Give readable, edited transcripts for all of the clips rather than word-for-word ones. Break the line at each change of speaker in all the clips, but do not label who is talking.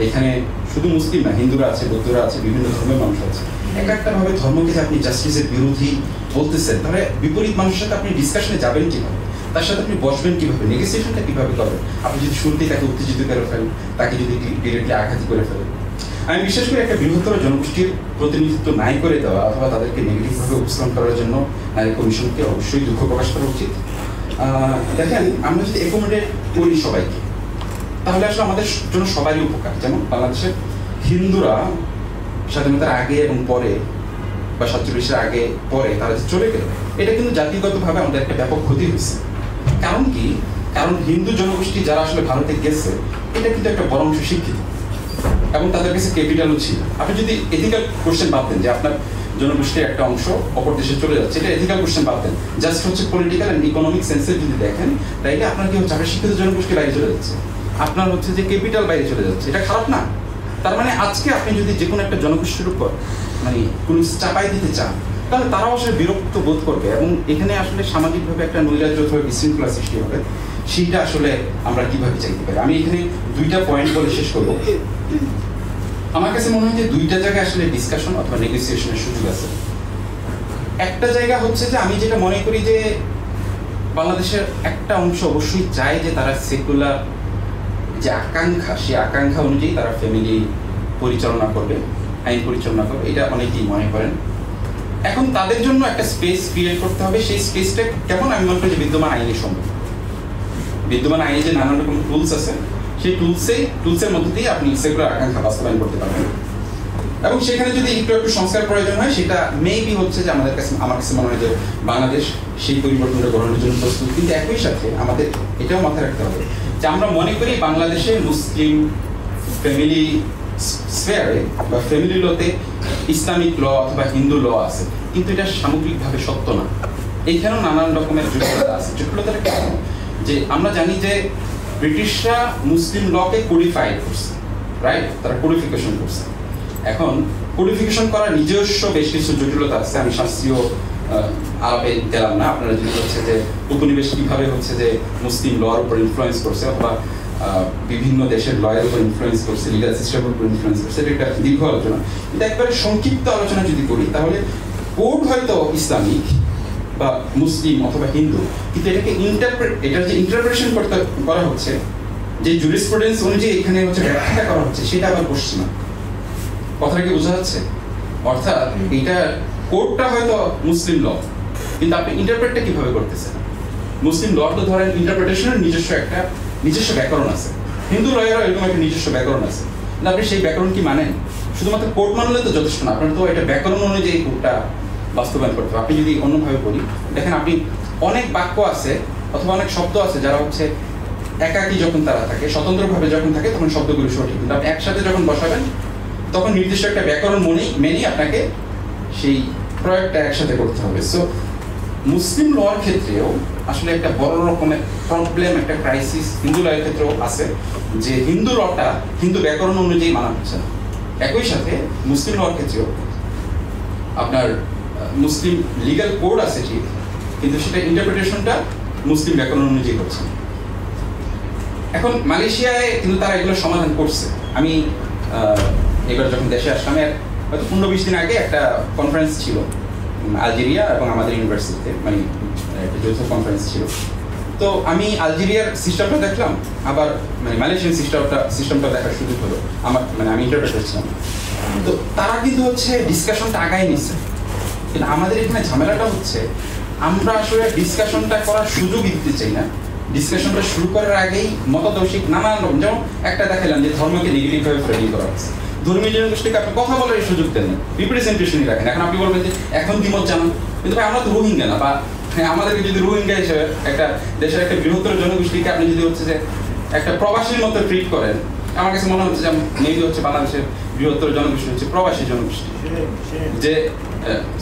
এখানে শুধু মুসলিম না, হিন্দুরা আছে, বৌদ্ধরা আছে, বিভিন্ন ধর্মের মানুষ আছে। একটা ভাবে ধর্মকে যে আপনি জাস্টিসের বিরোধী বলতেছেন, তাহলে বিপরীত মানুষের সাথে আপনি ডিসকাশনে যাবেন কিভাবে, তার সাথে আপনি বসবেন কিভাবে, নেগোসিয়েশনটা কিভাবে করবেন? আপনি যদি শুরুতেই তাকে উত্তেজিত করে ফেলেন, তাকে যদি ডিরেক্টলি আঘাত করে ফেলেন। আমি বিশেষ করে একটা বৃহত্তর জনগোষ্ঠীর প্রতিনিধিত্ব নাই করে দেওয়া অথবা তাদেরকে নেগেটিভভাবে উপস্থাপন করার জন্য নারী কমিশনকে অবশ্যই দুঃখ প্রকাশ করা উচিত। দেখেন, আমরা যদি অ্যাকোমোডেট করি সবাইকে, তাহলে আসলে আমাদের জন্য সবারই উপকার। যেমন বাংলাদেশের হিন্দুরা স্বাধীনতার আগে এবং পরে বা 47-এর আগে পরে তারা যে চলে গেল, এটা কিন্তু জাতিগতভাবে আমাদের একটা ব্যাপক ক্ষতি হয়েছে। কারণ কি? কারণ হিন্দু জনগোষ্ঠী যারা আসলে ভারতে গেছে, এটা কিন্তু একটা বড় অংশ শিক্ষিত এবং তাদের কাছে ক্যাপিটালও ছিল। আপনি যদি এথিক্যাল কোশ্চেন বাদ দেন যে আপনার জনগোষ্ঠীর একটা অংশ অপর দেশে চলে যাচ্ছে, এটা এথিক্যাল কোশ্চেন বাদ দেন, জাস্ট হচ্ছে পলিটিক্যাল অ্যান্ড ইকোনমিক সেন্সে যদি দেখেন, তাইলে আপনার কি হচ্ছে, আপনার শিক্ষিত জনগোষ্ঠী বাইরে চলে যাচ্ছে, আপনার হচ্ছে যে ক্যাপিটাল বাইরে চলে যাচ্ছে। এটা খারাপ না? তার মানে আজকে আপনি যদি যে কোনো একটা জনগোষ্ঠীর উপর মানে কোনো চাপাই দিতে চান, তাহলে তারাও আসলে বিরক্ত বোধ করবে এবং এখানে আসলে সামাজিকভাবে একটা নৈরাজ্য অথবা বিশৃঙ্খলা সৃষ্টি হবে। সেইটা আসলে আমরা কিভাবে চাইতে পারি? আমি এখানে দুইটা পয়েন্ট বলে শেষ করবো। আমার কাছে মনে হয় যে দুইটা জায়গায় আসলে ডিসকাশন অথবা নেগোসিয়েশনের সুযোগ আছে। একটা জায়গা হচ্ছে যে আমি যেটা মনে করি যে বাংলাদেশের একটা অংশ অবশ্যই চায় যে তারা সেকুলার যে আকাঙ্ক্ষা, সেই আকাঙ্ক্ষা অনুযায়ী তারা ফ্যামিলি পরিচালনা করবে, আইন পরিচালনা করবে, এটা অনেকেই মনে করেন। এখন তাদের জন্য একটা স্পেস ক্রিয়েট করতে হবে। সেই স্পেসটা কেমন? আমি মনে করি যে বিদ্যমান আইনে সম্ভব। বিদ্যমান আইনে যে নানান রকম টুলস আছে, সেই টুলসের মধ্যে দিয়ে আপনি সেকুলার আকাঙ্ক্ষা বাস্তবায়ন করতে পারবেন। এবং সেখানে যদি একটু সংস্কার প্রয়োজন হয়, সেটা মেবি হচ্ছে যে আমার কাছে মনে হয় যে বাংলাদেশ সেই পরিবর্তনটা গ্রহণের জন্য প্রস্তুত। কিন্তু একই সাথে আমাদের এটাও মাথায় রাখতে হবে যে আমরা মনে করি বাংলাদেশে মুসলিম ফ্যামিলি স্ফেয়ারে বা ফ্যামিলি লতে ইসলামিক ল অথবা হিন্দু ল আছে, কিন্তু এটা সামগ্রিকভাবে সত্য না। এইখানেও নানান রকমের জটিলতা আছে। জটিলতাটা কেন? যে আমরা জানি যে ব্রিটিশরা মুসলিম লকে কোডিফাই করছে, রাইট? তারা কোডিফিকেশন করছে। এখন কোডিফিকেশন করার নিজস্ব বেশ কিছু জটিলতা আছে। আমি শাস্ত্রীয় আলাপে গেলাম না। আপনারা যদি হচ্ছে যে উপনিবেশ কিভাবে হচ্ছে যে মুসলিম লর উপর ইনফ্লুয়েন্স করছে অথবা বিভিন্ন দেশের লয়ের উপর ইনফ্লুয়েন্স করছে, লিগাল সিস্টেমের উপর ইনফ্লুয়েন্স করছে, এটা একটা দীর্ঘ আলোচনা। কিন্তু একবারে সংক্ষিপ্ত আলোচনা যদি করি, তাহলে কোড হয়তো ইসলামিক বা মুসলিম অথবা হিন্দু, কিন্তু এটাকে এটার যে ইন্টারপ্রিটেশন করা হচ্ছে, যে জুরিসপ্রুডেন্স অনুযায়ী এখানে হচ্ছে ব্যাখ্যা করা হচ্ছে, সেটা আবার পশ্চিমা। কথাটা কি বোঝা যাচ্ছে? অর্থাৎ এটা কোডটা হয়তো মুসলিম ল, কিন্তু আপনি ইন্টারপ্রেটটা কিভাবে করতেছেন? মুসলিম ল তো ধরেন ইন্টারপ্রিটেশনের নিজস্ব ব্যাকরণ আছে, হিন্দু লয়েরও এরকম একটা নিজস্ব ব্যাকরণ আছে, কিন্তু আপনি সেই ব্যাকরণ কি মানেন? শুধুমাত্র কোড মানলে তো যথেষ্ট না, আপনার তো এটা ব্যাকরণ অনুযায়ী কোডটা বাস্তবায়ন করতে হবে। আপনি যদি অন্যভাবে বলি, দেখেন আপনি অনেক বাক্য আছে অথবা অনেক শব্দ আছে যারা হচ্ছে একাকী যখন তারা থাকে, স্বতন্ত্রভাবে যখন থাকে, তখন শব্দগুলো সঠিক, কিন্তু আপনি একসাথে যখন বসাবেন তখন নির্দিষ্ট একটা ব্যাকরণ মেনেই আপনাকে সেই প্রয়োগটা একসাথে করতে হবে। সো মুসলিম লর ক্ষেত্রেও আসলে একটা বড় রকমের প্রবলেম, একটা ক্রাইসিস হিন্দু লয়ের ক্ষেত্রেও আছে, যে হিন্দু লটা হিন্দু ব্যাকরণ অনুযায়ী মানা হচ্ছে না। একই সাথে মুসলিম লর ক্ষেত্রেও আপনার মুসলিম লিগ্যাল কোড আছে ঠিক, কিন্তু সেটা ইন্টারপ্রিটেশনটা মুসলিম ব্যাকরণ অনুযায়ী হচ্ছে। এখন মালয়েশিয়ায় কিন্তু তারা এগুলো সমাধান করছে। আমি এবার যখন দেশে আসলাম, হয়তো 15-20 দিন আগে একটা কনফারেন্স ছিল আলজেরিয়া এবং আমাদের ইউনিভার্সিটিতে, মানে একটা যৌথ কনফারেন্স ছিল। তো আমি আলজেরিয়ার সিস্টেমটা দেখলাম, আবার মানে মালয়েশিয়ান সিস্টেমটা দেখার সুযোগ হলো আমার, মানে আমি ইন্টারপ্রেটার ছিলাম। তো তারা কিন্তু হচ্ছে ডিসকাশনটা আগায় নিচ্ছে, কিন্তু আমাদের এখানে ঝামেলাটা হচ্ছে আমরা আসলে ডিসকাশনটা করার সুযোগই দিতে চাই না। ডিসকাশনটা শুরু করার আগেই মতাদর্শিক নানান রকম, যেমন একটা দেখালাম যে ধর্মকে নেগেটিভভাবে ফ্রেমিং করা হচ্ছে, ধর্মীয় জনগোষ্ঠীকে আপনি কথা বলার সুযোগ দেন না, রিপ্রেজেন্টেশনই রাখেন। এখন আপনি বলবেন যে এখন দ্বিমত জানান, কিন্তু ভাই আমরা তো রোহিঙ্গা না, বা আমাদেরকে যদি রোহিঙ্গা হিসেবে একটা দেশের একটা বৃহত্তর জনগোষ্ঠীকে আপনি যদি হচ্ছে যে একটা প্রবাসীর মতো ট্রিট করেন, আমার কাছে মনে হচ্ছে যে মেবি হচ্ছে বাংলাদেশের বৃহত্তর জনগোষ্ঠী হচ্ছে প্রবাসী জনগোষ্ঠী। যে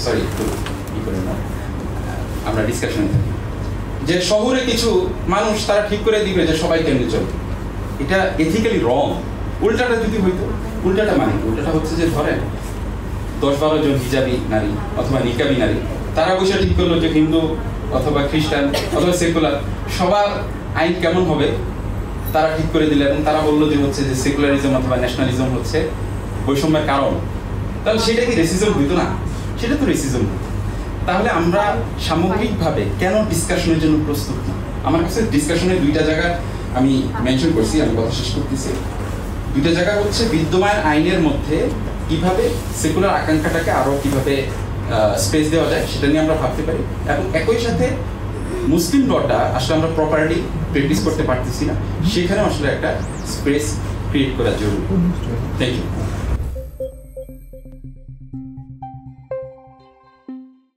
সরি কি করে না, আমরা ডিসকাশনে থাকি যে শহরে কিছু মানুষ তারা ঠিক করে দিবে যে সবাই কেমনি চলবে, এটা এথিক্যালি রং। উল্টাটা যদি হইতো, উল্টাটা উল্টাটা হচ্ছে যে ধরেন 10-12 জন হিজাবি নারী অথবা নিকাবি নারী, তারা বসে ঠিক করলো যে হিন্দু অথবা খ্রিস্টান অথবা সেকুলার সবার আইন কেমন হবে, তারা ঠিক করে দিল এবং তারা বললো যে হচ্ছে যে সেকুলারিজম অথবা ন্যাশনালিজম হচ্ছে বৈষম্যের কারণ, তাহলে সেটা কি রেসিজম হইতো না? সেটা তো রেসিজম হতো। তাহলে আমরা সামগ্রিকভাবে কেন ডিসকাশনের জন্য প্রস্তুত না? আমার কাছে ডিসকাশনের দুইটা জায়গা আমি মেনশন করছি, আমি কথা শেষ করতেছি। দুইটা জায়গা হচ্ছে বিদ্যমান আইনের মধ্যে কিভাবে সেকুলার আকাঙ্ক্ষাটাকে আরো কিভাবে স্পেস দেওয়া যায় সেটা নিয়ে আমরা ভাবতে পারি, এবং একই সাথে মুসলিম লটা আসলে আমরা প্রপারলি প্র্যাকটিস করতে পারতেছি না, সেখানেও আসলে একটা স্পেস ক্রিয়েট করা জরুরি। Thank you.